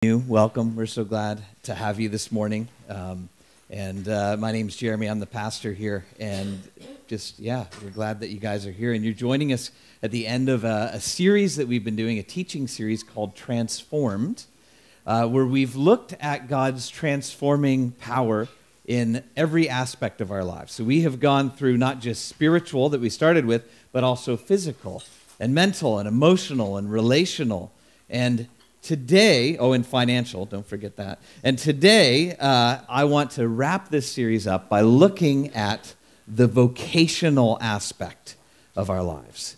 Welcome. We're so glad to have you this morning. My name's Jeremy. I'm the pastor here. And we're glad that you guys are here. And you're joining us at the end of a series that we've been doing, a teaching series called Transformed, where we've looked at God's transforming power in every aspect of our lives. So we have gone through not just spiritual that we started with, but also physical and mental and emotional and relational. And today, and financial, don't forget that. And today, I want to wrap this series up by looking at the vocational aspect of our lives.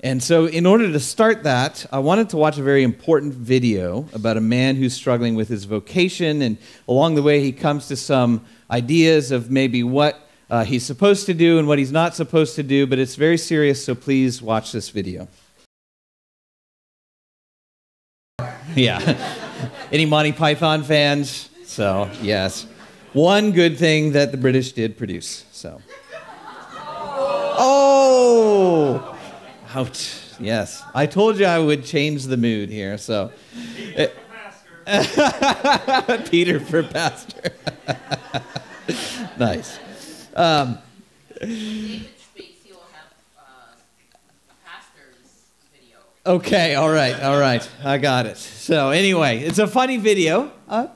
And so in order to start that, I wanted to watch a very important video about a man who's struggling with his vocation, and along the way he comes to some ideas of maybe what he's supposed to do and what he's not supposed to do, but it's very serious, so please watch this video. Yeah. Any Monty Python fans? So, yes. One good thing that the British did produce. So. Oh! Ouch. Yes. I told you I would change the mood here, so. Peter for pastor. Peter for pastor. Nice. Okay, all right. I got it. So anyway, it's a funny video. I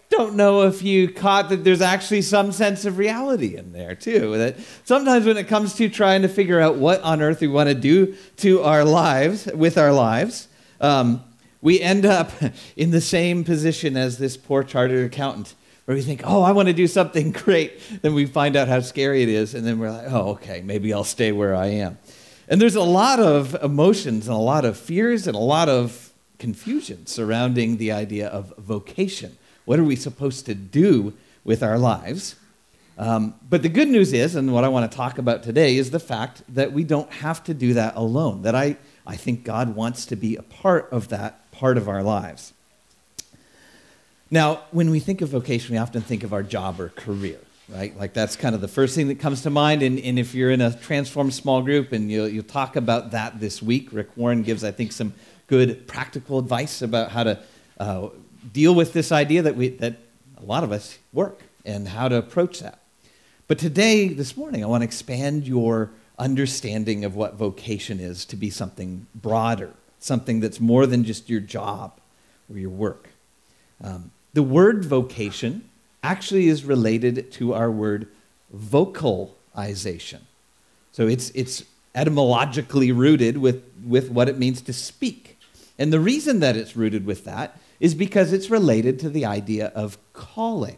don't know if you caught that there's actually some sense of reality in there, too. That sometimes when it comes to trying to figure out what on earth we want to do to our lives, with our lives, we end up in the same position as this poor chartered accountant, where we think, I want to do something great. Then we find out how scary it is, and then we're like, okay, maybe I'll stay where I am. And there's a lot of emotions and a lot of fears and a lot of confusion surrounding the idea of vocation. What are we supposed to do with our lives? But the good news is, and what I want to talk about today, is the fact that we don't have to do that alone, that I think God wants to be a part of that part of our lives. Now, when we think of vocation, we often think of our job or career. Right? Like that's kind of the first thing that comes to mind. And if you're in a Transform small group and you'll talk about that this week, Rick Warren gives, I think, some good practical advice about how to deal with this idea that a lot of us work and how to approach that. But today, this morning, I want to expand your understanding of what vocation is to be something broader, something that's more than just your job or your work. The word vocation actually is related to our word vocalization. So it's etymologically rooted with what it means to speak. And the reason that it's rooted with that is because it's related to the idea of calling.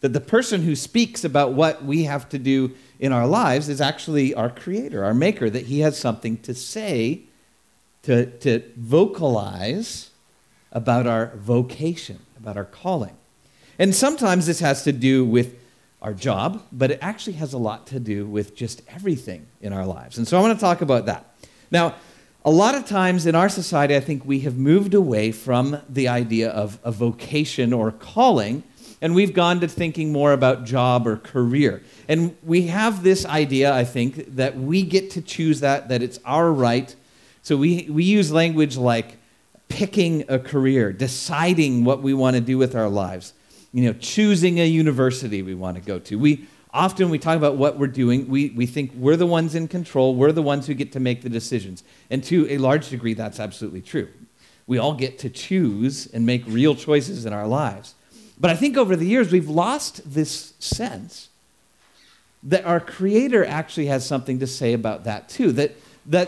That the person who speaks about what we have to do in our lives is actually our creator, our maker, that he has something to say, to vocalize about our vocation, about our calling. And sometimes this has to do with our job, but it actually has a lot to do with just everything in our lives. And so I want to talk about that. Now, a lot of times in our society, I think we have moved away from the idea of a vocation or calling, and we've gone to thinking more about job or career. And we have this idea, I think, that we get to choose that it's our right. So we use language like picking a career, deciding what we want to do with our lives. Choosing a university we want to go to. We talk about what we're doing. We think we're the ones in control. We're the ones who get to make the decisions. And to a large degree, that's absolutely true. We all get to choose and make real choices in our lives. But I think over the years, we've lost this sense that our Creator actually has something to say about that too. That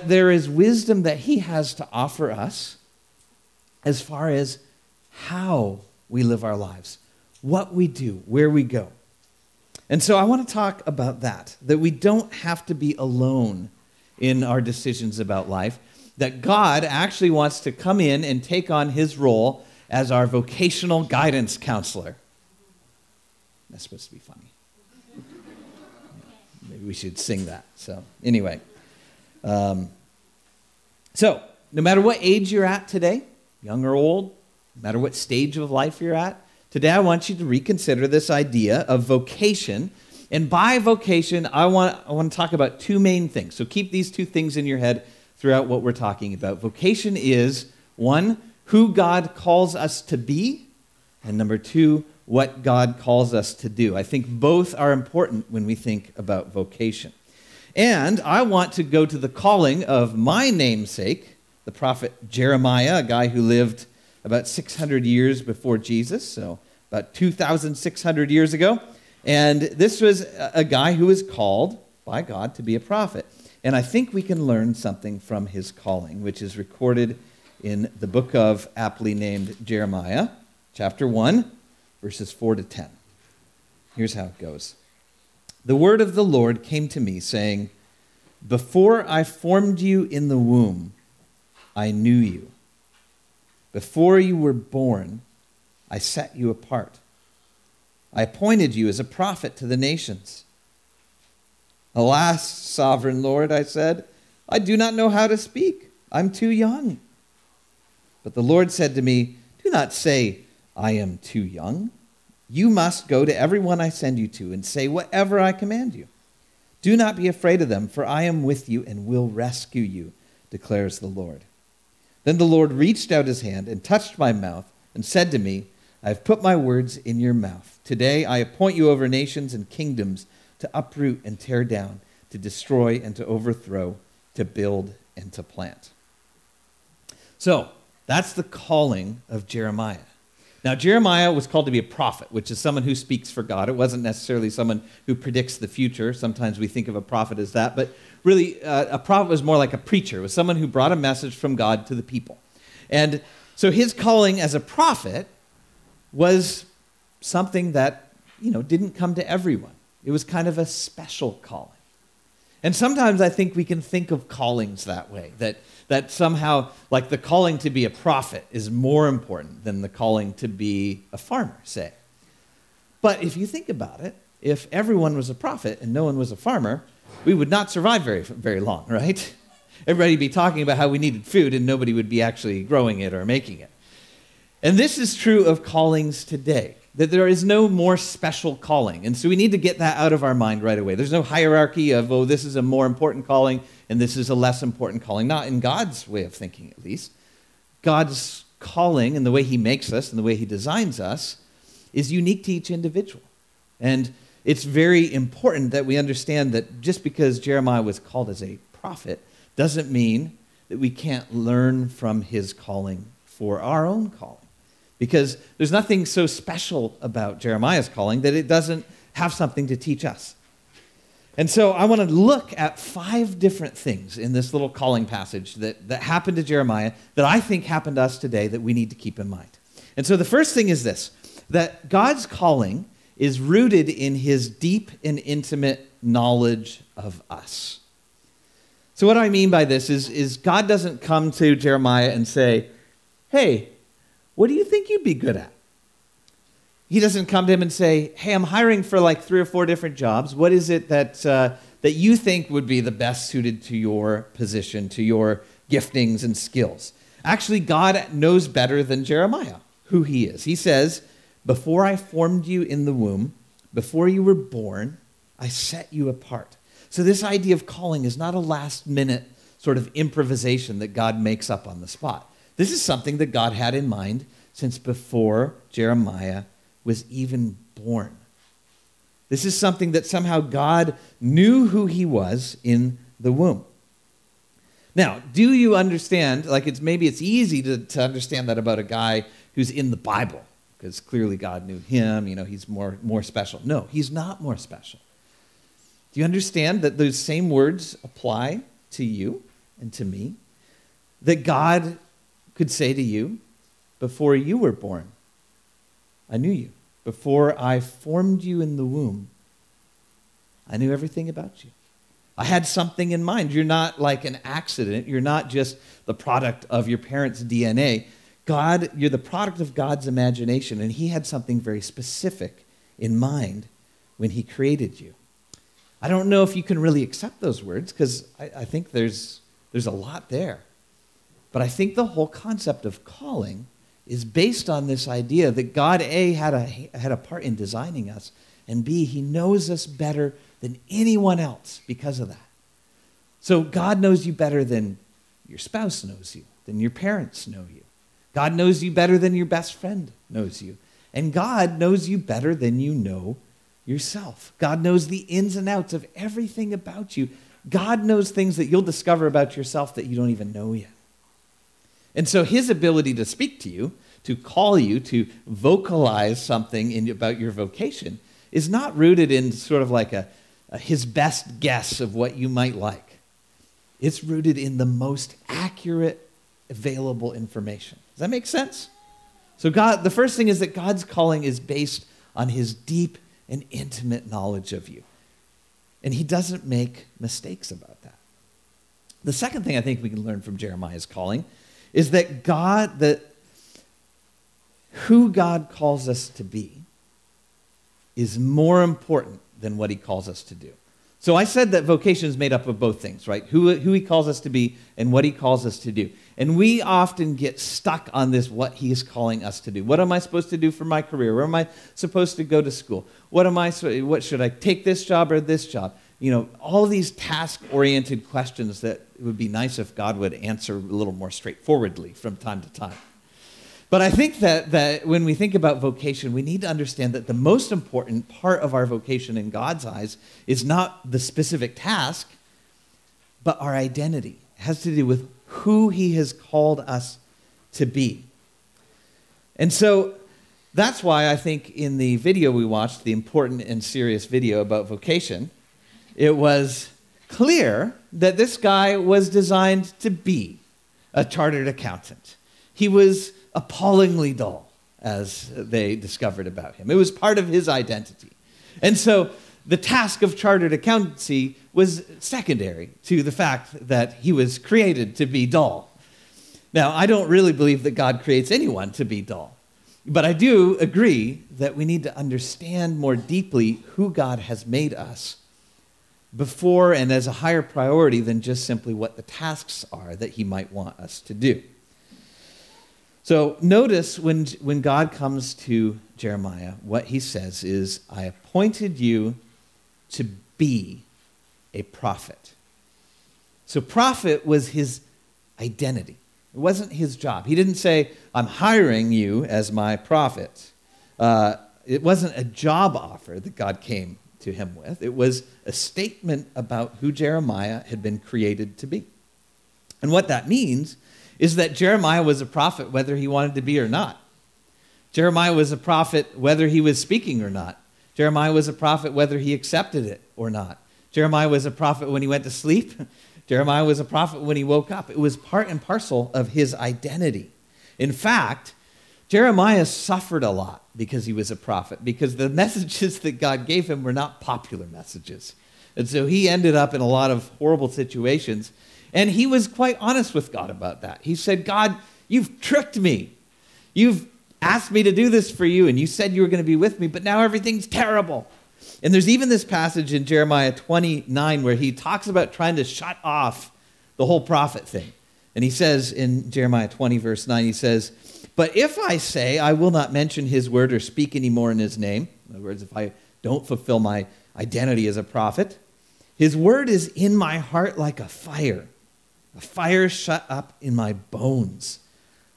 there is wisdom that He has to offer us as far as how we live our lives, what we do, where we go. And so I want to talk about that we don't have to be alone in our decisions about life, that God actually wants to come in and take on His role as our vocational guidance counselor. That's supposed to be funny. Maybe we should sing that. So anyway. So no matter what age you're at today, young or old, no matter what stage of life you're at, today I want you to reconsider this idea of vocation. And by vocation, I want to talk about two main things. So keep these two things in your head throughout what we're talking about. Vocation is, one, who God calls us to be, and number two, what God calls us to do. I think both are important when we think about vocation. And I want to go to the calling of my namesake, the prophet Jeremiah, a guy who lived about 600 years before Jesus, so about 2,600 years ago. And this was a guy who was called by God to be a prophet. And I think we can learn something from his calling, which is recorded in the book of aptly named Jeremiah, chapter 1, verses 4 to 10. Here's how it goes. The word of the Lord came to me, saying, "Before I formed you in the womb, I knew you. Before you were born, I set you apart. I appointed you as a prophet to the nations." "Alas, sovereign Lord," I said, "I do not know how to speak. I'm too young." But the Lord said to me, "Do not say, 'I am too young.' You must go to everyone I send you to and say whatever I command you. Do not be afraid of them, for I am with you and will rescue you, declares the Lord." Then the Lord reached out his hand and touched my mouth and said to me, "I have put my words in your mouth. Today I appoint you over nations and kingdoms to uproot and tear down, to destroy and to overthrow, to build and to plant." So that's the calling of Jeremiah. Now, Jeremiah was called to be a prophet, which is someone who speaks for God. It wasn't necessarily someone who predicts the future. Sometimes we think of a prophet as that. But really, a prophet was more like a preacher. It was someone who brought a message from God to the people. And so his calling as a prophet was something that, didn't come to everyone. It was kind of a special calling. And sometimes I think we can think of callings that way, that somehow, like the calling to be a prophet is more important than the calling to be a farmer, say. But if you think about it, if everyone was a prophet and no one was a farmer, we would not survive very, very long, right? Everybody would be talking about how we needed food and nobody would be actually growing it or making it. And this is true of callings today, that there is no more special calling. And so we need to get that out of our mind right away. There's no hierarchy of, this is a more important calling and this is a less important calling. Not in God's way of thinking, at least. God's calling and the way he makes us and the way he designs us is unique to each individual. And it's very important that we understand that just because Jeremiah was called as a prophet doesn't mean that we can't learn from his calling for our own calling. Because there's nothing so special about Jeremiah's calling that it doesn't have something to teach us. And so I want to look at 5 different things in this little calling passage that happened to Jeremiah that I think happened to us today that we need to keep in mind. And so the first thing is this, that God's calling is rooted in his deep and intimate knowledge of us. So what I mean by this is God doesn't come to Jeremiah and say, "Hey, what do you think you'd be good at?" He doesn't come to him and say, "Hey, I'm hiring for like 3 or 4 different jobs. What is it that you think would be the best suited to your position, to your giftings and skills?" Actually, God knows better than Jeremiah who he is. He says, "Before I formed you in the womb, before you were born, I set you apart." So this idea of calling is not a last-minute sort of improvisation that God makes up on the spot. This is something that God had in mind since before Jeremiah was even born. This is something that somehow God knew who he was in the womb. Now, do you understand, maybe it's easy to understand that about a guy who's in the Bible, because clearly God knew him, he's more special. No, he's not more special. Do you understand that those same words apply to you and to me? That God could say to you, "Before you were born, I knew you. Before I formed you in the womb, I knew everything about you. I had something in mind." You're not like an accident. You're not just the product of your parents' DNA. You're the product of God's imagination, and he had something very specific in mind when he created you. I don't know if you can really accept those words, because I think there's a lot there. But I think the whole concept of calling is based on this idea that God, A, had a part in designing us, and B, he knows us better than anyone else because of that. So God knows you better than your spouse knows you, than your parents know you, God knows you better than your best friend knows you. And God knows you better than you know yourself. God knows the ins and outs of everything about you. God knows things that you'll discover about yourself that you don't even know yet. And so his ability to speak to you, to call you, to vocalize something about your vocation is not rooted in sort of like his best guess of what you might like. It's rooted in the most accurate available information. Does that make sense? So the first thing is that God's calling is based on his deep and intimate knowledge of you. And he doesn't make mistakes about that. The second thing I think we can learn from Jeremiah's calling is that who God calls us to be is more important than what he calls us to do. So I said that vocation is made up of both things, right? Who he calls us to be and what he calls us to do. And we often get stuck on this, what he is calling us to do. What am I supposed to do for my career? Where am I supposed to go to school? What should I take, this job or this job? All these task-oriented questions that it would be nice if God would answer a little more straightforwardly from time to time. But I think that when we think about vocation, we need to understand that the most important part of our vocation in God's eyes is not the specific task, but our identity. It has to do with who he has called us to be. And so that's why I think in the video we watched, the important and serious video about vocation, it was clear that this guy was designed to be a chartered accountant. He was appallingly dull, as they discovered about him. It was part of his identity. And so the task of chartered accountancy was secondary to the fact that he was created to be dull. Now, I don't really believe that God creates anyone to be dull, but I do agree that we need to understand more deeply who God has made us before and as a higher priority than just simply what the tasks are that he might want us to do. So notice when God comes to Jeremiah, what he says is, I appointed you to be a prophet. So prophet was his identity. It wasn't his job. He didn't say, I'm hiring you as my prophet. It wasn't a job offer that God came to him with. It was a statement about who Jeremiah had been created to be. And what that means is that Jeremiah was a prophet whether he wanted to be or not. Jeremiah was a prophet whether he was speaking or not. Jeremiah was a prophet whether he accepted it or not. Jeremiah was a prophet when he went to sleep. Jeremiah was a prophet when he woke up. It was part and parcel of his identity. In fact, Jeremiah suffered a lot because he was a prophet, because the messages that God gave him were not popular messages. And so he ended up in a lot of horrible situations. And he was quite honest with God about that. He said, God, you've tricked me. You've asked me to do this for you, and you said you were going to be with me, but now everything's terrible. And there's even this passage in Jeremiah 29 where he talks about trying to shut off the whole prophet thing. And he says in Jeremiah 20, verse 9, he says, but if I say I will not mention his word or speak anymore in his name, in other words, if I don't fulfill my identity as a prophet, his word is in my heart like a fire shut up in my bones.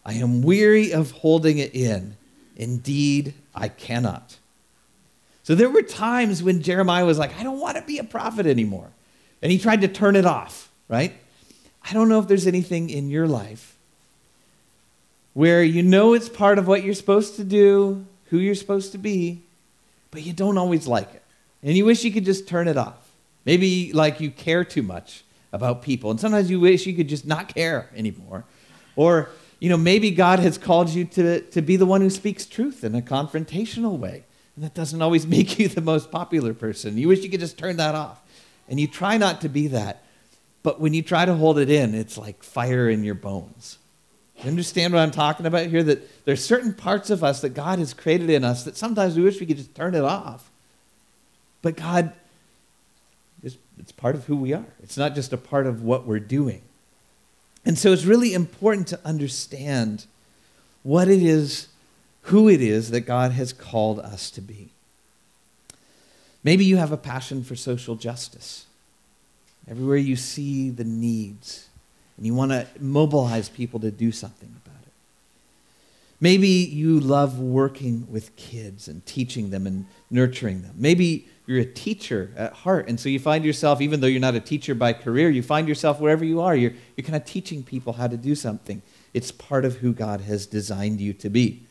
I am weary of holding it in. Indeed, I cannot. So there were times when Jeremiah was like, I don't want to be a prophet anymore. And he tried to turn it off, right? I don't know if there's anything in your life where you know it's part of what you're supposed to do, who you're supposed to be, but you don't always like it. And you wish you could just turn it off. Maybe like you care too much about people. And sometimes you wish you could just not care anymore. Or, maybe God has called you to be the one who speaks truth in a confrontational way. And that doesn't always make you the most popular person. You wish you could just turn that off. And you try not to be that. But when you try to hold it in, it's like fire in your bones. You understand what I'm talking about here? That there's certain parts of us that God has created in us that sometimes we wish we could just turn it off. But God, it's part of who we are. It's not just a part of what we're doing. And so it's really important to understand what it is, who it is that God has called us to be. Maybe you have a passion for social justice. Everywhere you see the needs, and you want to mobilize people to do something about it. Maybe you love working with kids and teaching them and nurturing them. Maybe you're a teacher at heart, and so you find yourself, even though you're not a teacher by career, you find yourself wherever you are, you're kind of teaching people how to do something. It's part of who God has designed you to be.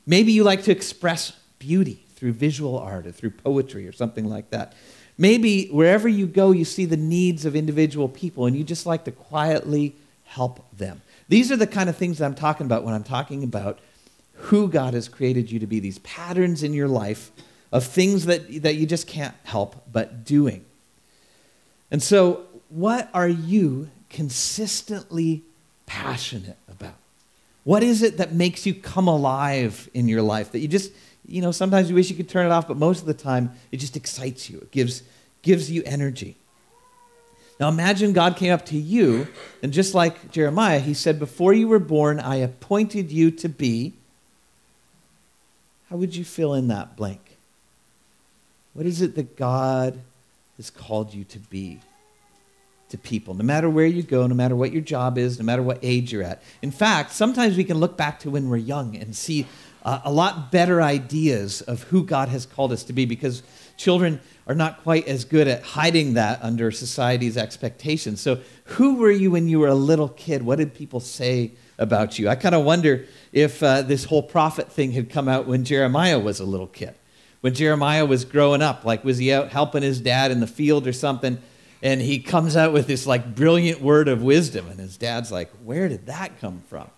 Maybe you like to express beauty through visual art or through poetry or something like that. Maybe wherever you go, you see the needs of individual people, and you just like to quietly help them. These are the kind of things that I'm talking about when I'm talking about who God has created you to be, these patterns in your life of things that you just can't help but doing. And so, what are you consistently passionate about? What is it that makes you come alive in your life that you just, sometimes you wish you could turn it off, but most of the time it just excites you. It gives you energy. Now imagine God came up to you, and just like Jeremiah, he said, before you were born, I appointed you to be. How would you fill in that blank? What is it that God has called you to be to people, no matter where you go, no matter what your job is, no matter what age you're at? In fact, sometimes we can look back to when we're young and see a lot better ideas of who God has called us to be, because children are not quite as good at hiding that under society's expectations. So who were you when you were a little kid? What did people say about you? I kind of wonder if this whole prophet thing had come out when Jeremiah was a little kid. When Jeremiah was growing up, like was he out helping his dad in the field or something, and he comes out with this like brilliant word of wisdom, and his dad's like, where did that come from?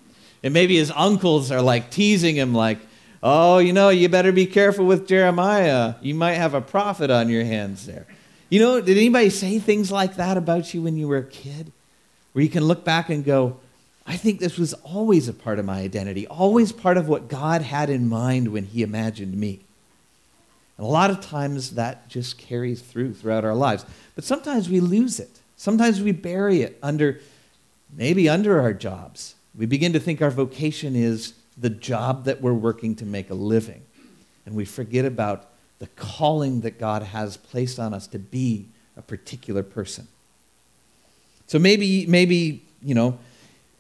And maybe his uncles are like teasing him like, oh, you better be careful with Jeremiah. You might have a prophet on your hands there. Did anybody say things like that about you when you were a kid? Where you can look back and go, I think this was always a part of my identity, always part of what God had in mind when he imagined me. And a lot of times that just carries throughout our lives. But sometimes we lose it. Sometimes we bury it under our jobs. We begin to think our vocation is the job that we're working to make a living. And we forget about the calling that God has placed on us to be a particular person. So maybe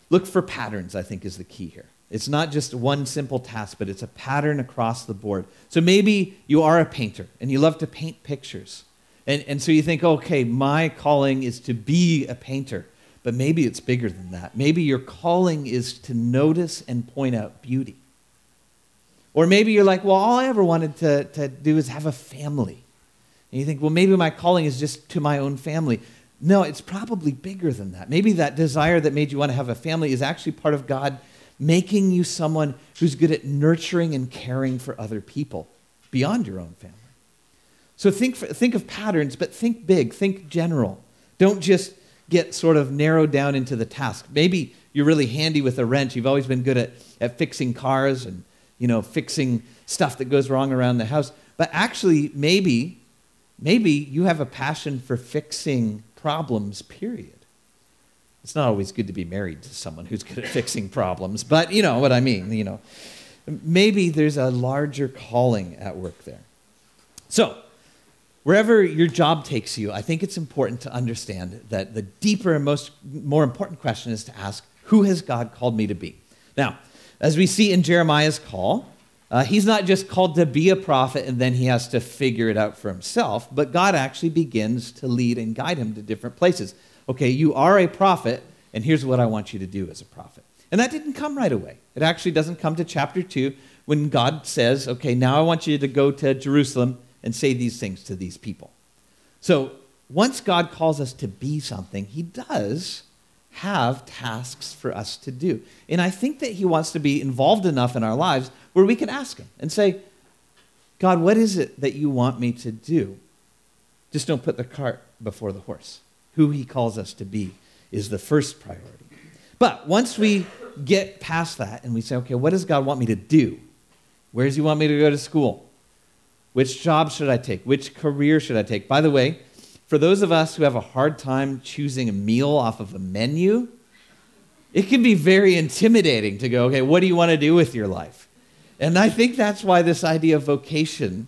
look for patterns, I think, is the key here. It's not just one simple task, but it's a pattern across the board. So maybe you are a painter and you love to paint pictures. And so you think, okay, my calling is to be a painter. But maybe it's bigger than that. Maybe your calling is to notice and point out beauty. Or maybe you're like, well, all I ever wanted to do is have a family. And you think, well, maybe my calling is just to my own family. No, it's probably bigger than that. Maybe that desire that made you want to have a family is actually part of God making you someone who's good at nurturing and caring for other people beyond your own family. So think of patterns, but think big, think general. Don't just get sort of narrowed down into the task. Maybe you're really handy with a wrench. You've always been good at fixing cars and, fixing stuff that goes wrong around the house. But actually, maybe you have a passion for fixing problems, period. It's not always good to be married to someone who's good at fixing problems, but you know what I mean, Maybe there's a larger calling at work there. So, wherever your job takes you, I think it's important to understand that the deeper and more important question is to ask, who has God called me to be? Now, as we see in Jeremiah's call, he's not just called to be a prophet and then he has to figure it out for himself, but God actually begins to lead and guide him to different places. Okay, you are a prophet, and here's what I want you to do as a prophet. And that didn't come right away. It actually doesn't come to chapter 2 when God says, okay, now I want you to go to Jerusalem and say these things to these people. So once God calls us to be something, he does have tasks for us to do. And I think that he wants to be involved enough in our lives where we can ask him and say, God, what is it that you want me to do? Just don't put the cart before the horse. Who he calls us to be is the first priority. But once we get past that and we say, okay, what does God want me to do? Where does he want me to go to school? Which job should I take? Which career should I take? By the way, for those of us who have a hard time choosing a meal off of a menu, it can be very intimidating to go, okay, what do you want to do with your life? And I think that's why this idea of vocation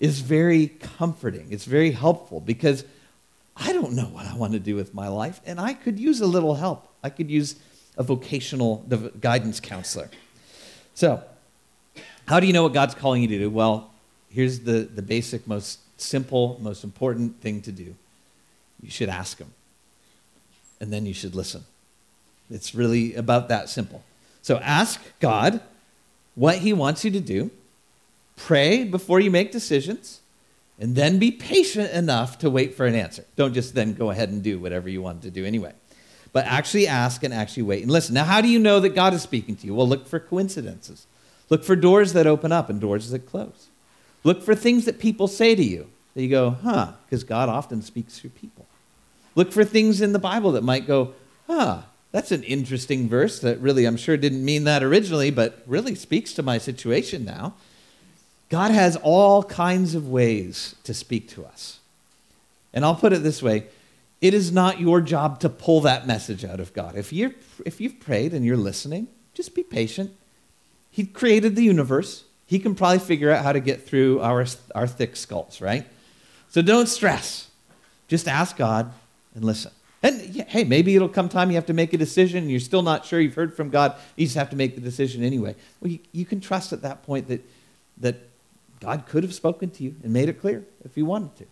is very comforting. It's very helpful because I don't know what I want to do with my life, and I could use a little help. I could use a vocational guidance counselor. So, how do you know what God's calling you to do? Well, here's the basic, most simple, most important thing to do. You should ask him. And then you should listen. It's really about that simple. So ask God what he wants you to do. Pray before you make decisions. And then be patient enough to wait for an answer. Don't just then go ahead and do whatever you want to do anyway. But actually ask and actually wait and listen. Now, how do you know that God is speaking to you? Well, look for coincidences. Look for doors that open up and doors that close. Look for things that people say to you that you go, because God often speaks through people. Look for things in the Bible that might go, that's an interesting verse that really, I'm sure didn't mean that originally, but really speaks to my situation now. God has all kinds of ways to speak to us. And I'll put it this way. It is not your job to pull that message out of God. If you've prayed and you're listening, just be patient. He created the universe. He can probably figure out how to get through our thick skulls, right? So don't stress. Just ask God and listen. And hey, maybe it'll come time you have to make a decision and you're still not sure you've heard from God. You just have to make the decision anyway. Well, you can trust at that point that God could have spoken to you and made it clear if he wanted to.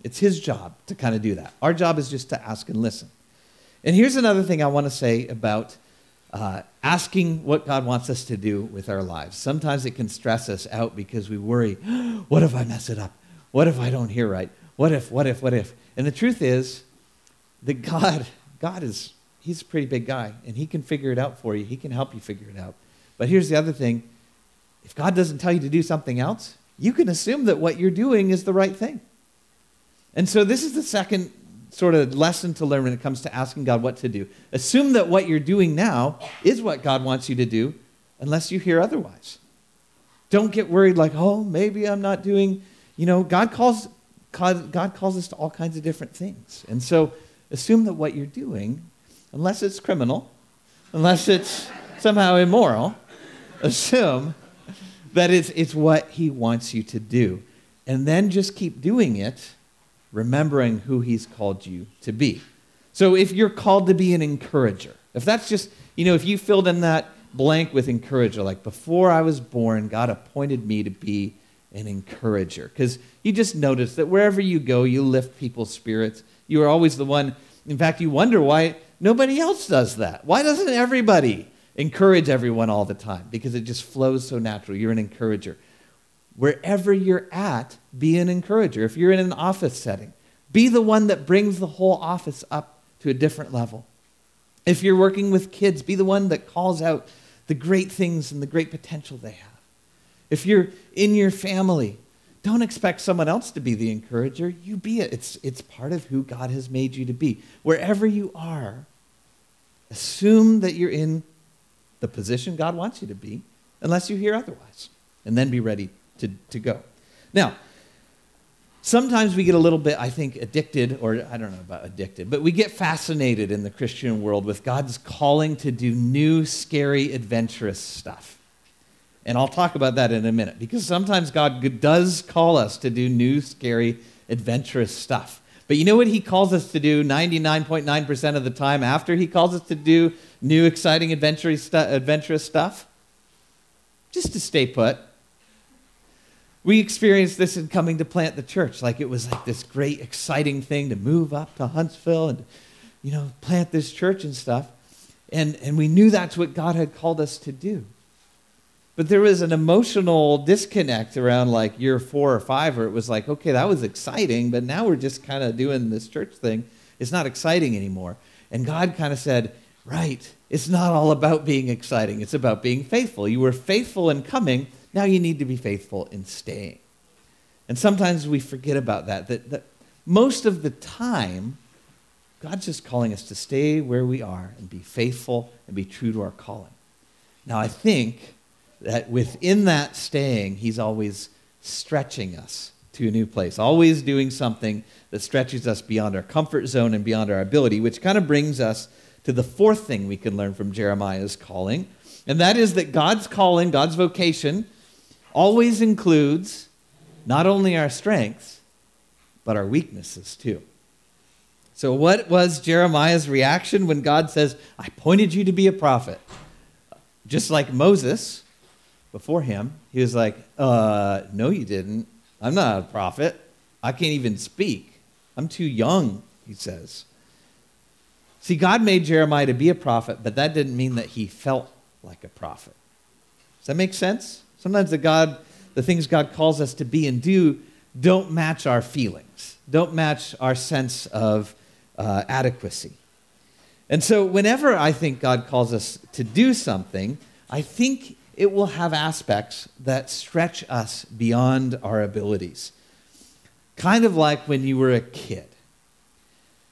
It's his job to kind of do that. Our job is just to ask and listen. And here's another thing I want to say about asking what God wants us to do with our lives. Sometimes it can stress us out because we worry, what if I mess it up? What if I don't hear right? What if? And the truth is that he's a pretty big guy, and he can figure it out for you. He can help you figure it out. But here's the other thing. If God doesn't tell you to do something else, you can assume that what you're doing is the right thing. And so this is the second sort of lesson to learn when it comes to asking God what to do. Assume that what you're doing now is what God wants you to do unless you hear otherwise. Don't get worried like, maybe I'm not doing, God calls us to all kinds of different things. And so assume that what you're doing, unless it's criminal, unless it's somehow immoral, assume that it's what he wants you to do. And then just keep doing it, remembering who he's called you to be. So if you're called to be an encourager, if that's just, if you filled in that blank with encourager, like before I was born, God appointed me to be an encourager. Because you just notice that wherever you go, you lift people's spirits. You are always the one. In fact, you wonder why nobody else does that. Why doesn't everybody encourage everyone all the time? Because it just flows so naturally. You're an encourager. Wherever you're at, be an encourager. If you're in an office setting, be the one that brings the whole office up to a different level. If you're working with kids, be the one that calls out the great things and the great potential they have. If you're in your family, don't expect someone else to be the encourager. You be it. It's part of who God has made you to be. Wherever you are, assume that you're in the position God wants you to be, unless you hear otherwise. And then be ready to go. Now, sometimes we get a little bit, I think, addicted, or I don't know about addicted, but we get fascinated in the Christian world with God's calling to do new, scary, adventurous stuff. And I'll talk about that in a minute, because sometimes God does call us to do new, scary, adventurous stuff. But you know what he calls us to do 99.9% of the time after he calls us to do new, exciting, adventurous stuff? Just to stay put. We experienced this in coming to plant the church. Like it was like this great, exciting thing to move up to Huntsville and, plant this church and stuff. And we knew that's what God had called us to do. But there was an emotional disconnect around like year 4 or 5 where it was like, okay, that was exciting, but now we're just kind of doing this church thing. It's not exciting anymore. And God kind of said, right, it's not all about being exciting. It's about being faithful. You were faithful in coming. Now you need to be faithful in staying. And sometimes we forget about that most of the time, God's just calling us to stay where we are and be faithful and be true to our calling. Now, I think that within that staying, he's always stretching us to a new place, always doing something that stretches us beyond our comfort zone and beyond our ability, which kind of brings us to the fourth thing we can learn from Jeremiah's calling, and that is that God's calling, God's vocation, always includes not only our strengths, but our weaknesses too. So what was Jeremiah's reaction when God says, I appointed you to be a prophet? Just like Moses, before him, he was like, no, you didn't. I'm not a prophet. I can't even speak. I'm too young, he says. See, God made Jeremiah to be a prophet, but that didn't mean that he felt like a prophet. Does that make sense? Sometimes the things God calls us to be and do don't match our feelings, don't match our sense of adequacy. And so whenever I think God calls us to do something, I think it will have aspects that stretch us beyond our abilities. Kind of like when you were a kid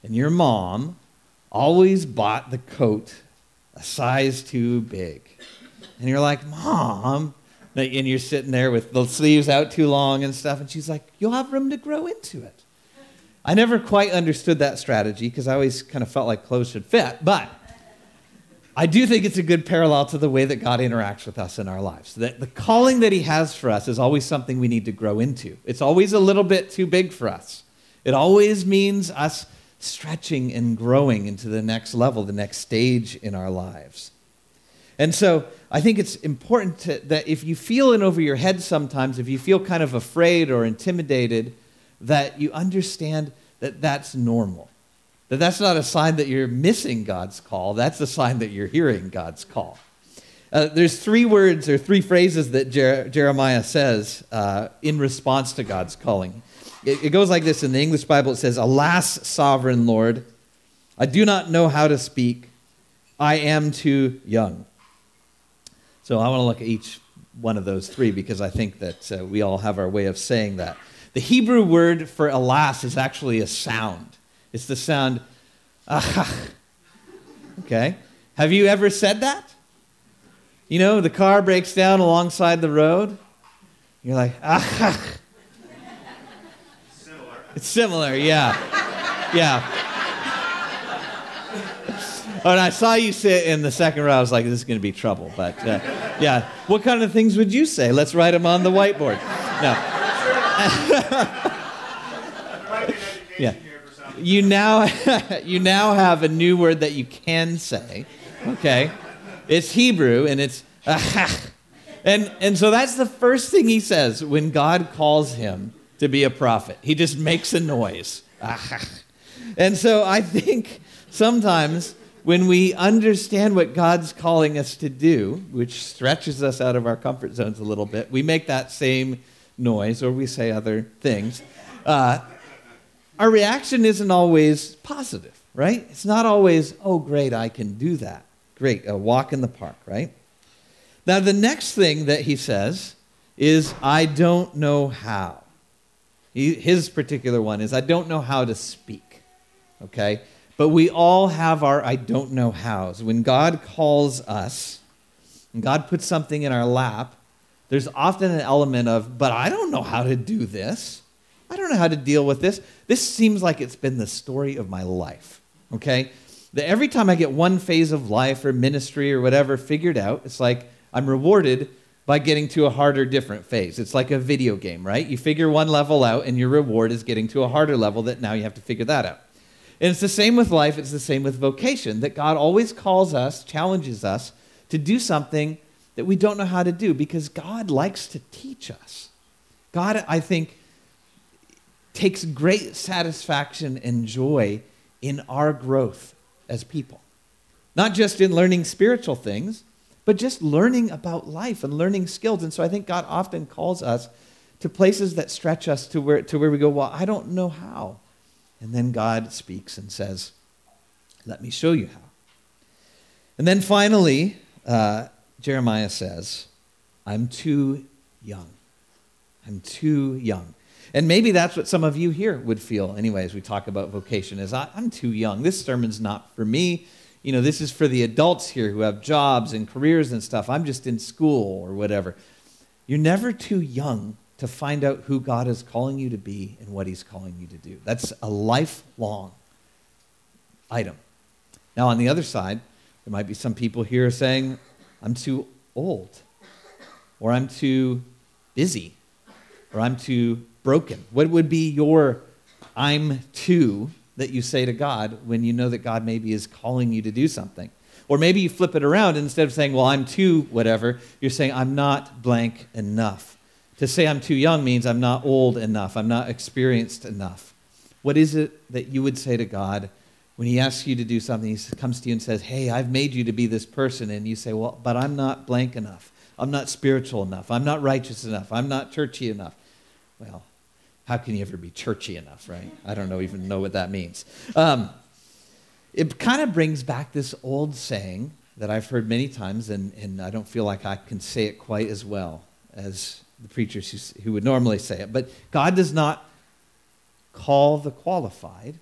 and your mom always bought the coat a size too big. And you're like, Mom, and you're sitting there with the sleeves out too long and stuff, and she's like, you'll have room to grow into it. I never quite understood that strategy because I always kind of felt like clothes should fit, but I do think it's a good parallel to the way that God interacts with us in our lives. That the calling that he has for us is always something we need to grow into. It's always a little bit too big for us. It always means us stretching and growing into the next level, the next stage in our lives. And so I think it's important that if you feel in over your head sometimes, if you feel kind of afraid or intimidated, that you understand that that's normal. That that's not a sign that you're missing God's call. That's a sign that you're hearing God's call. There's 3 words or 3 phrases that Jeremiah says in response to God's calling. It goes like this in the English Bible. It says, "Alas, sovereign Lord, I do not know how to speak. I am too young." So I want to look at each one of those 3 because I think that we all have our way of saying that. The Hebrew word for alas is actually a sound. It's the sound, ah. Okay. Have you ever said that? You know, the car breaks down alongside the road. You're like, ah. It's similar, yeah. Yeah. When I saw you sit in the second row, I was like, this is going to be trouble. But, yeah. What kind of things would you say? Let's write them on the whiteboard. No. Yeah. You now have a new word that you can say, okay? It's Hebrew, and it's and so that's the first thing he says when God calls him to be a prophet. He just makes a noise. And so I think sometimes when we understand what God's calling us to do, which stretches us out of our comfort zones a little bit, we make that same noise or we say other things. Our reaction isn't always positive, right? It's not always, oh, great, I can do that. Great, a walk in the park, right? Now, the next thing that he says is, I don't know how. His particular one is, I don't know how to speak, okay? But we all have our I don't know hows. When God calls us, and God puts something in our lap, there's often an element of, but I don't know how to do this. I don't know how to deal with this. This seems like it's been the story of my life, okay? That every time I get one phase of life or ministry or whatever figured out, it's like I'm rewarded by getting to a harder, different phase. It's like a video game, right? You figure one level out and your reward is getting to a harder level that now you have to figure that out. And it's the same with life. It's the same with vocation, that God always calls us, challenges us to do something that we don't know how to do because God likes to teach us. God, I think, takes great satisfaction and joy in our growth as people. Not just in learning spiritual things, but just learning about life and learning skills. And so I think God often calls us to places that stretch us to where we go, well, I don't know how. And then God speaks and says, let me show you how. And then finally, Jeremiah says, I'm too young. I'm too young. And maybe that's what some of you here would feel anyway as we talk about vocation, is I'm too young. This sermon's not for me. You know, this is for the adults here who have jobs and careers and stuff. I'm just in school or whatever. You're never too young to find out who God is calling you to be and what he's calling you to do. That's a lifelong item. Now, on the other side, there might be some people here saying, I'm too old, or I'm too busy, or I'm too broken. What would be your I'm too that you say to God when you know that God maybe is calling you to do something? Or maybe you flip it around, and instead of saying, well, I'm too whatever, you're saying, I'm not blank enough. To say I'm too young means I'm not old enough. I'm not experienced enough. What is it that you would say to God when he asks you to do something? He comes to you and says, hey, I've made you to be this person. And you say, well, but I'm not blank enough. I'm not spiritual enough. I'm not righteous enough. I'm not churchy enough. Well, how can you ever be churchy enough, right? I don't even know what that means. It kind of brings back this old saying that I've heard many times, and I don't feel like I can say it quite as well as the preachers who would normally say it. But God does not call the qualified,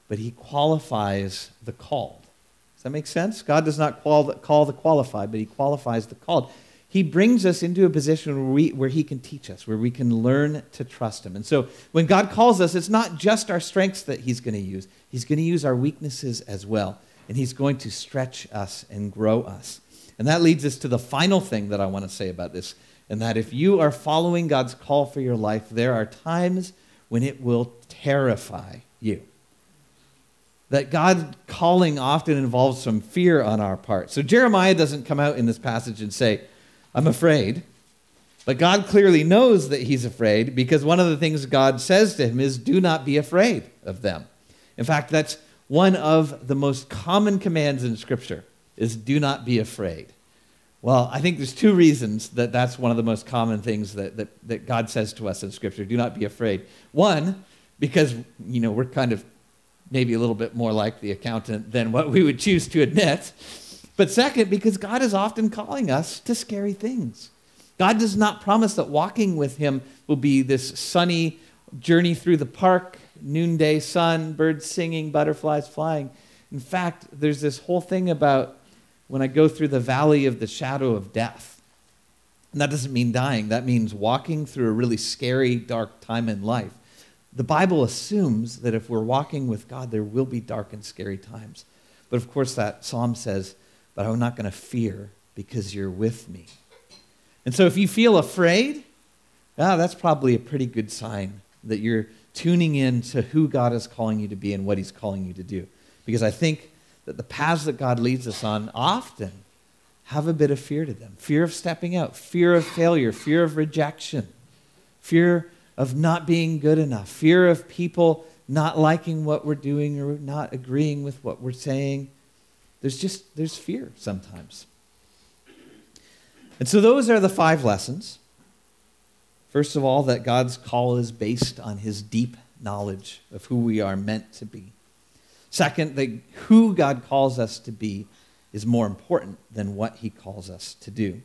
but he qualifies the called. Does that make sense? God does not call the qualified, but he qualifies the called. He brings us into a position where he can teach us, where we can learn to trust him. And so when God calls us, it's not just our strengths that he's going to use. He's going to use our weaknesses as well. And he's going to stretch us and grow us. And that leads us to the final thing that I want to say about this, and that if you are following God's call for your life, there are times when it will terrify you. That God calling often involves some fear on our part. So Jeremiah doesn't come out in this passage and say, I'm afraid. But God clearly knows that he's afraid, because one of the things God says to him is, do not be afraid of them. In fact, that's one of the most common commands in Scripture, is do not be afraid. Well, I think there's two reasons that that's one of the most common things that God says to us in Scripture, do not be afraid. One, because, we're kind of maybe a little bit more like the accountant than what we would choose to admit. But second, because God is often calling us to scary things. God does not promise that walking with him will be this sunny journey through the park, noonday sun, birds singing, butterflies flying. In fact, there's this whole thing about when I go through the valley of the shadow of death. And that doesn't mean dying. That means walking through a really scary, dark time in life. The Bible assumes that if we're walking with God, there will be dark and scary times. But of course, that psalm says, but I'm not going to fear because you're with me. And so if you feel afraid, that's probably a pretty good sign that you're tuning in to who God is calling you to be and what he's calling you to do. Because I think that the paths that God leads us on often have a bit of fear to them. Fear of stepping out, fear of failure, fear of rejection, fear of not being good enough, fear of people not liking what we're doing or not agreeing with what we're saying. There's fear sometimes. And so those are the 5 lessons. First of all, that God's call is based on his deep knowledge of who we are meant to be. Second, that who God calls us to be is more important than what he calls us to do.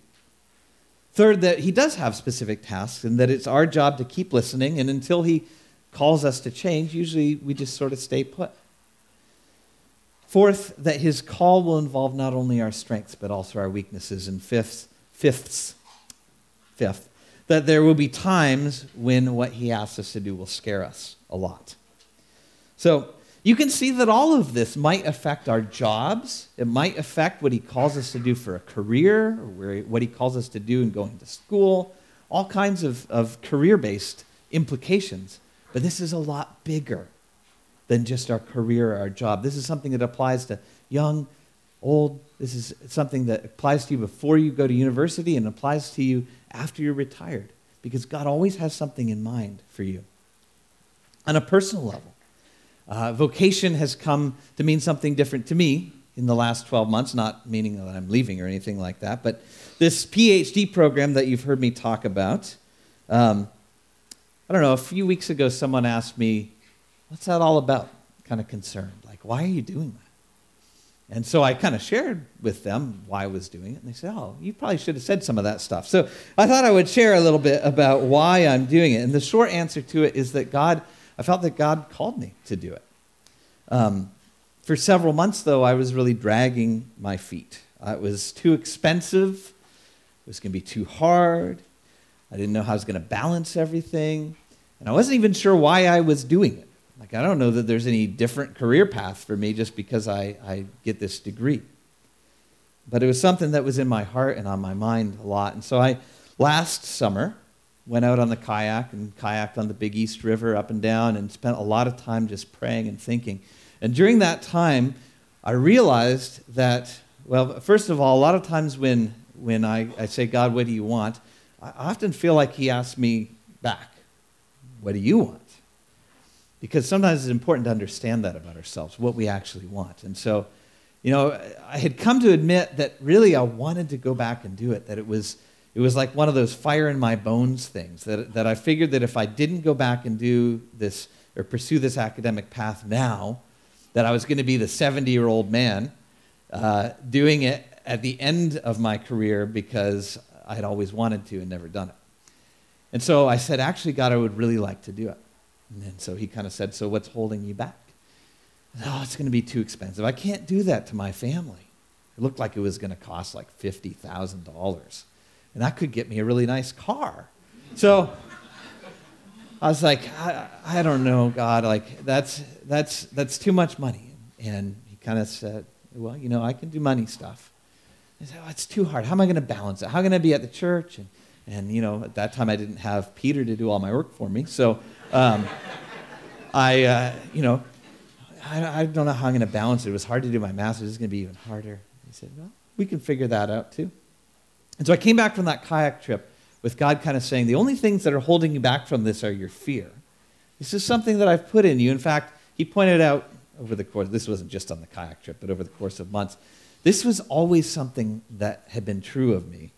Third, that he does have specific tasks and that it's our job to keep listening, and until he calls us to change, usually we just sort of stay put. Fourth, that his call will involve not only our strengths, but also our weaknesses. And fifth, that there will be times when what he asks us to do will scare us a lot. So you can see that all of this might affect our jobs. It might affect what he calls us to do for a career, or what he calls us to do in going to school, all kinds of career-based implications. But this is a lot bigger than just our career or our job. This is something that applies to young, old. This is something that applies to you before you go to university and applies to you after you're retired, because God always has something in mind for you. On a personal level, vocation has come to mean something different to me in the last 12 months, not meaning that I'm leaving or anything like that, but this PhD program that you've heard me talk about, I don't know, a few weeks ago someone asked me, what's that all about? Kind of concerned. Like, why are you doing that? And so I kind of shared with them why I was doing it. And they said, oh, you probably should have said some of that stuff. So I thought I would share a little bit about why I'm doing it. And the short answer to it is that I felt that God called me to do it. For several months, though, I was really dragging my feet. It was too expensive. It was going to be too hard. I didn't know how I was going to balance everything. And I wasn't even sure why I was doing it. Like, I don't know that there's any different career path for me just because I get this degree. But it was something that was in my heart and on my mind a lot. And so last summer, went out on the kayak and kayaked on the Big East River up and down and spent a lot of time just praying and thinking. And during that time, I realized that Well, first of all, a lot of times when I say, God, what do you want? I often feel like he asks me back, what do you want? Because sometimes it's important to understand that about ourselves, what we actually want. And so, I had come to admit that really I wanted to go back and do it, that it was like one of those fire in my bones things, that I figured that if I didn't go back and do this or pursue this academic path now, that I was going to be the 70-year-old man doing it at the end of my career because I had always wanted to and never done it. And so I said, actually, God, I would really like to do it. And then so he kind of said, so what's holding you back? Oh, it's going to be too expensive. I can't do that to my family. It looked like it was going to cost like $50,000. And that could get me a really nice car. So I was like, I don't know, God, like that's too much money. And he kind of said, well, I can do money stuff. I said, oh, it's too hard. How am I going to balance it? How am I going to be at the church? And at that time I didn't have Peter to do all my work for me. So I don't know how I'm going to balance it. It was hard to do my master's. It's going to be even harder. He said, well, we can figure that out too. And so I came back from that kayak trip with God kind of saying, the only things that are holding you back from this are your fear. This is something that I've put in you. In fact, he pointed out over the course, this wasn't just on the kayak trip, but over the course of months, this was always something that had been true of me.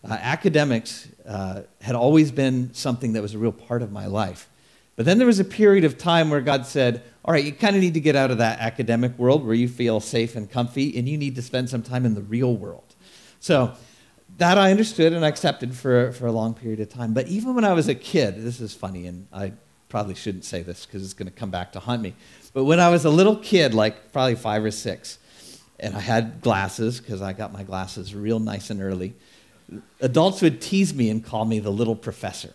Academics had always been something that was a real part of my life. But then there was a period of time where God said, all right, you kind of need to get out of that academic world where you feel safe and comfy, and you need to spend some time in the real world. So that I understood and accepted for a long period of time. But even when I was a kid, this is funny, and I probably shouldn't say this because it's going to come back to haunt me. But when I was a little kid, like probably 5 or 6, and I had glasses because I got my glasses real nice and early, adults would tease me and call me the little professor.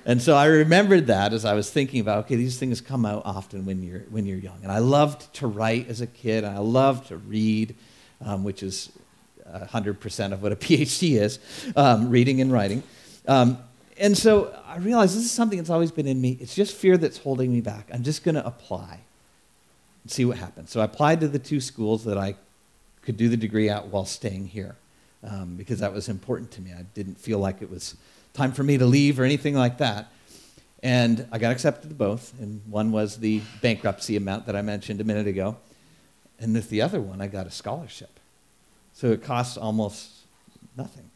And so I remembered that as I was thinking about, okay, these things come out often when you're young. And I loved to write as a kid, and I loved to read, which is 100% of what a PhD is, reading and writing. And so I realized this is something that's always been in me. It's just fear that's holding me back. I'm just going to apply and see what happens. So I applied to the 2 schools that I could do the degree at while staying here, because that was important to me. I didn't feel like it was time for me to leave or anything like that. And I got accepted to both. And one was the bankruptcy amount that I mentioned a minute ago. And with the other one, I got a scholarship. So it costs almost nothing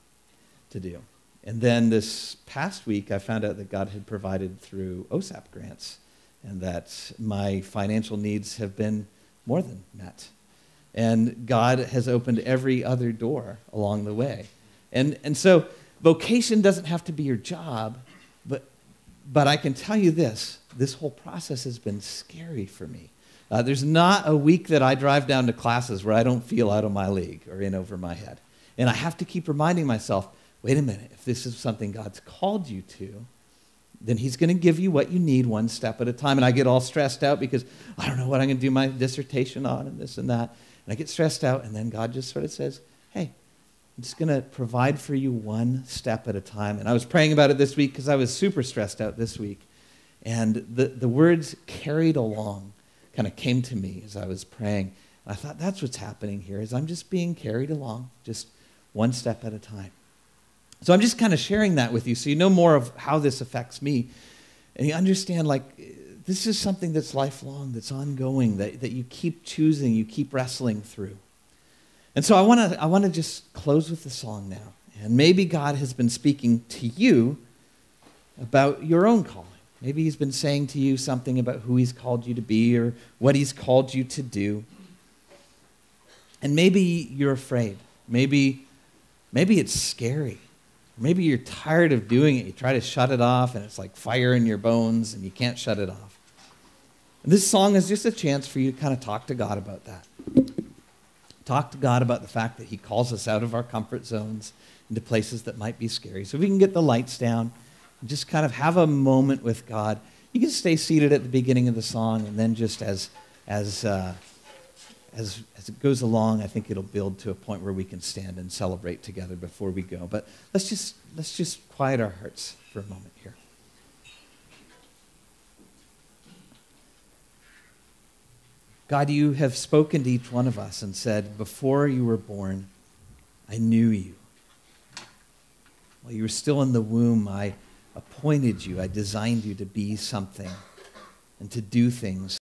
to do. And then this past week, I found out that God had provided through OSAP grants and that my financial needs have been more than met. And God has opened every other door along the way. And so vocation doesn't have to be your job, but I can tell you this whole process has been scary for me. There's not a week that I drive down to classes where I don't feel out of my league or in over my head. And I have to keep reminding myself, wait a minute, if this is something God's called you to, then he's going to give you what you need one step at a time. And I get all stressed out because I don't know what I'm going to do my dissertation on and this and that. And I get stressed out, and then God just sort of says, hey, I'm just going to provide for you one step at a time. And I was praying about it this week because I was super stressed out this week. And the words carried along kind of came to me as I was praying. And I thought, that's what's happening here, is I'm just being carried along, just one step at a time. So I'm just kind of sharing that with you so you know more of how this affects me. And you understand, like, this is something that's lifelong, that's ongoing, that you keep choosing, you keep wrestling through. And so I want to just close with the song now. And maybe God has been speaking to you about your own calling. Maybe he's been saying to you something about who he's called you to be or what he's called you to do. And maybe you're afraid. Maybe it's scary. Maybe you're tired of doing it. You try to shut it off, and it's like fire in your bones, and you can't shut it off. And this song is just a chance for you to kind of talk to God about that. Talk to God about the fact that he calls us out of our comfort zones into places that might be scary. So if we can get the lights down and just kind of have a moment with God. You can stay seated at the beginning of the song, and then just as it goes along, I think it'll build to a point where we can stand and celebrate together before we go. But let's just quiet our hearts for a moment here. God, you have spoken to each one of us and said, before you were born, I knew you. While you were still in the womb, I appointed you. I designed you to be something and to do things